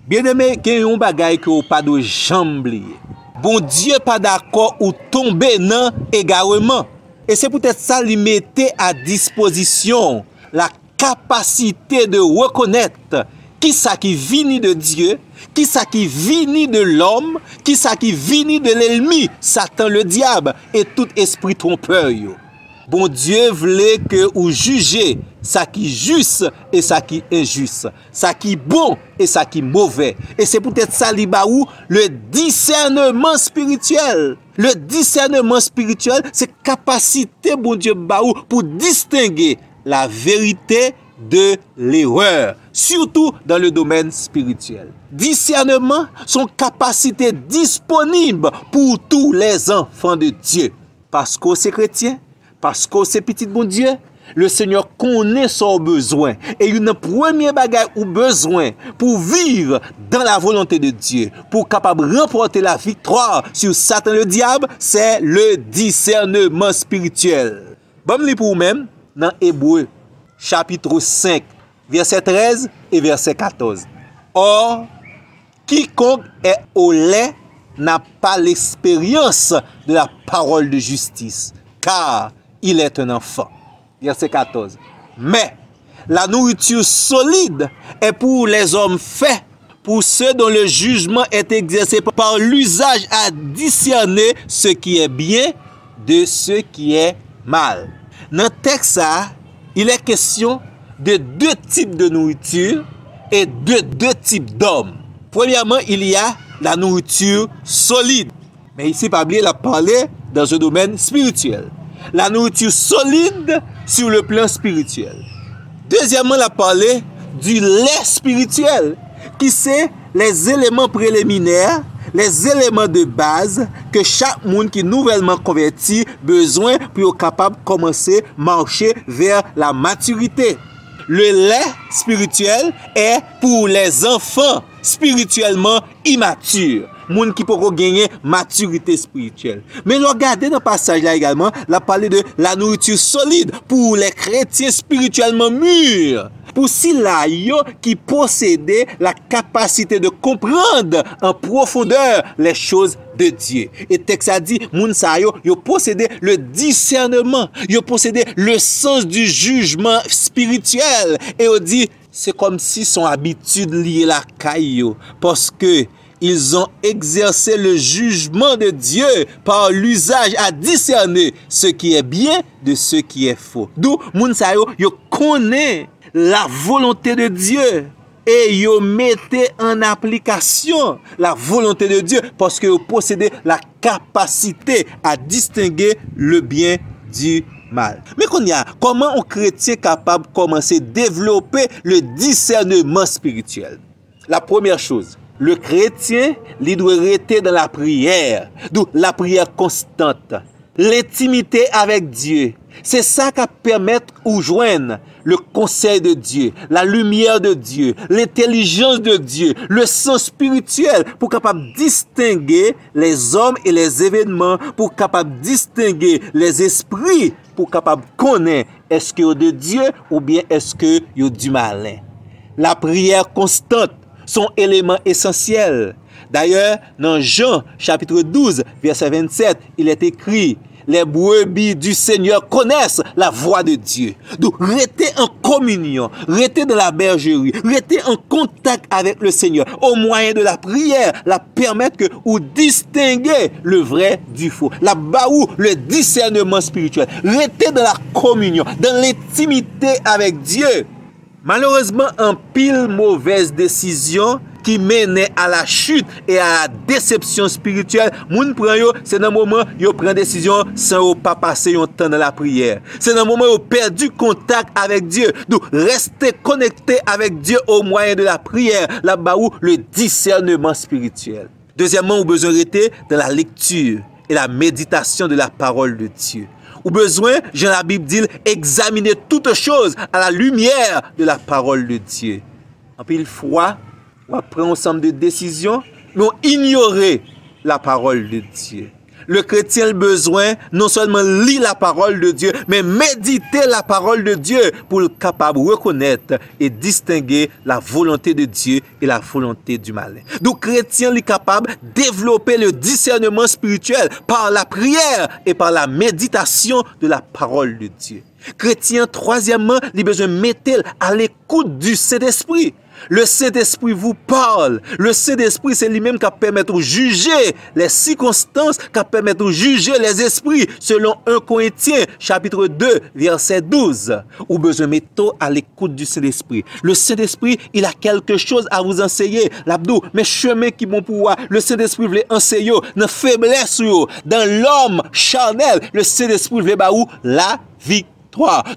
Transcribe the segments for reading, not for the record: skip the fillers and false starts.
Bien-aimé, il y a un bagay que vous pas de jambe. Bon Dieu pas d'accord ou tomber dans égarement. Et c'est peut-être ça lui mettait à disposition la capacité de reconnaître qui ça qui vient de Dieu, qui ça qui vient de l'homme, qui ça qui vient de l'ennemi, Satan le diable et tout esprit trompeur. Bon Dieu voulait que vous jugez ça qui juste et ça qui injuste, ça qui bon et ça qui mauvais. Et c'est peut-être ça li ba ou le discernement spirituel. Le discernement spirituel, c'est capacité bon Dieu ba ou pour distinguer la vérité de l'erreur, surtout dans le domaine spirituel. Discernement, son capacité disponible pour tous les enfants de Dieu. Parce que c'est chrétien, parce que c'est petit bon Dieu, le Seigneur connaît son besoin. Et une première bagaille ou besoin pour vivre dans la volonté de Dieu, pour capable remporter la victoire sur Satan le diable, c'est le discernement spirituel. Bon, li pour vous-même, dans Hébreux, chapitre 5, verset 13 et verset 14. Or, quiconque est au lait n'a pas l'expérience de la parole de justice, car il est un enfant. Verset 14. Mais la nourriture solide est pour les hommes faits, pour ceux dont le jugement est exercé par l'usage à discerner ce qui est bien de ce qui est mal. Dans le texte, il est question de deux types de nourriture et de deux types d'hommes. Premièrement, il y a la nourriture solide. Mais ici, Pablo a parlé dans un domaine spirituel. La nourriture solide sur le plan spirituel. Deuxièmement, il a parlé du lait spirituel, qui c'est les éléments préliminaires, les éléments de base que chaque monde qui est nouvellement converti besoin pour être capable de commencer à marcher vers la maturité. Le lait spirituel est pour les enfants spirituellement immatures. Moun qui peut gagner maturité spirituelle. Mais regardez dans le passage là également, la parler de la nourriture solide pour les chrétiens spirituellement mûrs. Pour ceux-là qui possédaient la capacité de comprendre en profondeur les choses de Dieu. Et texte a dit, moun sa yo possédait le discernement, yo possédait le sens du jugement spirituel. Et on dit, c'est comme si son habitude liée la caillou, parce que ils ont exercé le jugement de Dieu par l'usage à discerner ce qui est bien de ce qui est faux. D'où moun sa yo connaît la volonté de Dieu et yo mettez en application la volonté de Dieu parce que vous possédez la capacité à distinguer le bien du mal. Mais comment un chrétien capable de commencer à développer le discernement spirituel? La première chose, le chrétien, il doit rester dans la prière, d'où la prière constante, l'intimité avec Dieu. C'est ça qui permet de joindre le conseil de Dieu, la lumière de Dieu, l'intelligence de Dieu, le sens spirituel pour capable distinguer les hommes et les événements, pour capable distinguer les esprits, pour capable connaître est-ce que de Dieu ou bien est-ce que du malin. La prière constante, son élément essentiel. D'ailleurs, dans Jean chapitre 12, verset 27, il est écrit: les brebis du Seigneur connaissent la voix de Dieu. Donc, restez en communion, restez dans la bergerie, restez en contact avec le Seigneur. Au moyen de la prière, la permettre que vous distinguez le vrai du faux. La baou, le discernement spirituel. Restez dans la communion, dans l'intimité avec Dieu. Malheureusement, en pile mauvaise décision qui menait à la chute et à la déception spirituelle, moun prend yo, c'est dans le moment yo prend décision sans pas passer un temps dans la prière. C'est dans le moment où yo perdu contact avec Dieu. Donc restez connecté avec Dieu au moyen de la prière, là-bas où le discernement spirituel. Deuxièmement, vous besoin de rester dans la lecture et la méditation de la parole de Dieu. Ou besoin, Jean la Bible dit, examiner toutes choses à la lumière de la parole de Dieu. En pile fois, on prend un ensemble de décisions, mais on ignore la parole de Dieu. le chrétien a besoin non seulement lire la parole de Dieu, mais méditer la parole de Dieu pour être capable de reconnaître et distinguer la volonté de Dieu et la volonté du malin. Donc, le chrétien est capable de développer le discernement spirituel par la prière et par la méditation de la parole de Dieu. Chrétien, troisièmement, il a besoin de mettre à l'écoute du Saint-Esprit. Le Saint-Esprit vous parle. Le Saint-Esprit, c'est lui-même qui permet de juger les circonstances, qui permet de juger les esprits, selon 1 Corinthiens, chapitre 2, verset 12. Ou besoin de mettre à l'écoute du Saint-Esprit. Le Saint-Esprit, il a quelque chose à vous enseigner. L'abdou, mais chemin qui bon pour vous. Le Saint-Esprit veut enseigner dans faiblesse, dans l'homme charnel. Le Saint-Esprit veut la vie.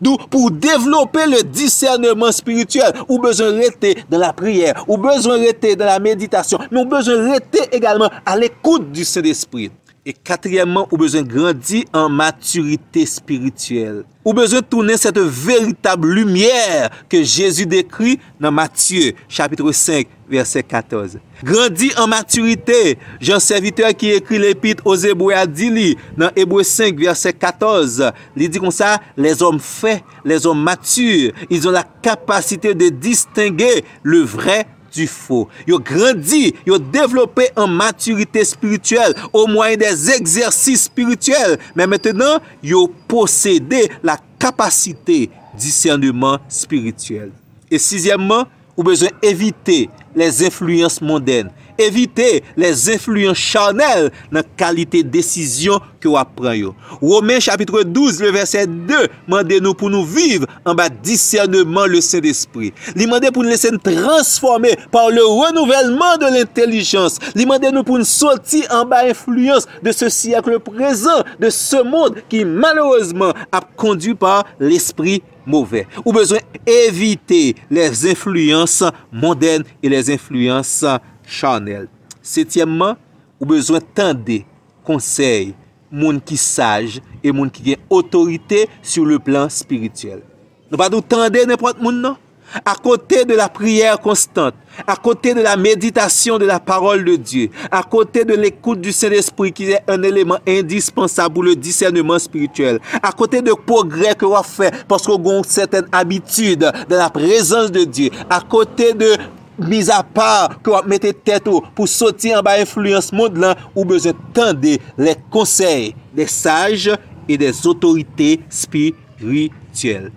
Donc, pour développer le discernement spirituel, ou besoin de rester dans la prière, ou besoin de rester dans la méditation, mais ou besoin de rester également à l'écoute du Saint-Esprit. Et quatrièmement, ou besoin de grandir en maturité spirituelle. Ou besoin de tourner cette véritable lumière que Jésus décrit dans Matthieu, chapitre 5, verset 14. Grandis en maturité. Jean serviteur qui écrit l'épître aux Hébreux a dit dans Hébreux 5, verset 14. Il dit comme ça, les hommes faits, les hommes matures, ils ont la capacité de distinguer le vrai du faux. Ils ont grandi, ils ont développé en maturité spirituelle au moyen des exercices spirituels. Mais maintenant, ils ont possédé la capacité discernement spirituel. Et sixièmement, vous avez besoin d'éviter les influences mondaines. Éviter les influences charnelles dans la qualité de décision que vous prenez. Romains chapitre 12, le verset 2, demandez-nous pour nous vivre en bas discernement le Saint-Esprit. Il demande pour nous laisser nous transformer par le renouvellement de l'intelligence. Il demande nous pour nous sortir en bas influence de ce siècle présent, de ce monde qui malheureusement a conduit par l'esprit mauvais. Ou besoin éviter les influences mondaines et les influences charnelles. Septièmement, ou besoin tendre conseil, monde qui sage et monde qui a autorité sur le plan spirituel. Nous pas nous tendre n'importe monde non. À côté de la prière constante, à côté de la méditation de la parole de Dieu, à côté de l'écoute du Saint-Esprit qui est un élément indispensable pour le discernement spirituel, à côté de progrès que vous faites parce que vous avez certaines habitudes de la présence de Dieu, à côté de mise à part que vous mettez tête pour sortir en bas influence monde là, ou besoin tendre les conseils des sages et des autorités spirituelles.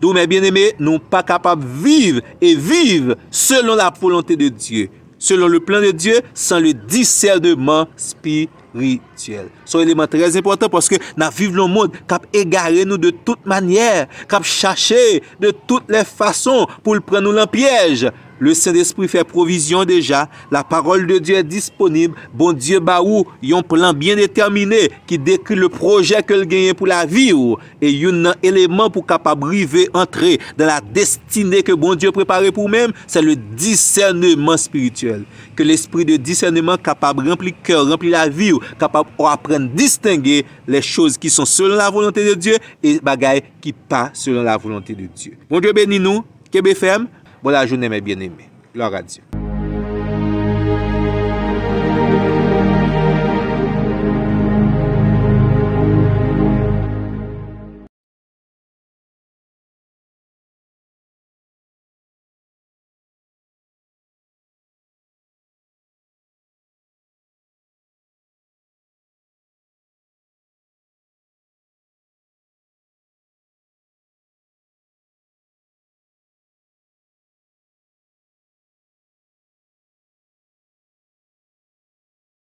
Donc, mes bien-aimés, nous ne sommes pas capables de vivre selon la volonté de Dieu, selon le plan de Dieu, sans le discernement spirituel. C'est un élément très important parce que nous vivons dans le monde qui égaré nous de toute manière, qui cherché de toutes les façons pour le prendre nous dans le piège. Le Saint-Esprit fait provision déjà. La parole de Dieu est disponible. Bon Dieu baou, un plan bien déterminé qui décrit le projet que le gagne pour la vie. Et il y a un élément pour capable arriver, entrer dans la destinée que bon Dieu préparé pour même, c'est le discernement spirituel. Que l'esprit de discernement capable de remplir le cœur, remplir la vie, capable d'apprendre à distinguer les choses qui sont selon la volonté de Dieu et les bagailles qui pas selon la volonté de Dieu. Bon Dieu bénis nous, KBFM. Bonne journée mes bien-aimés. Gloire à Dieu.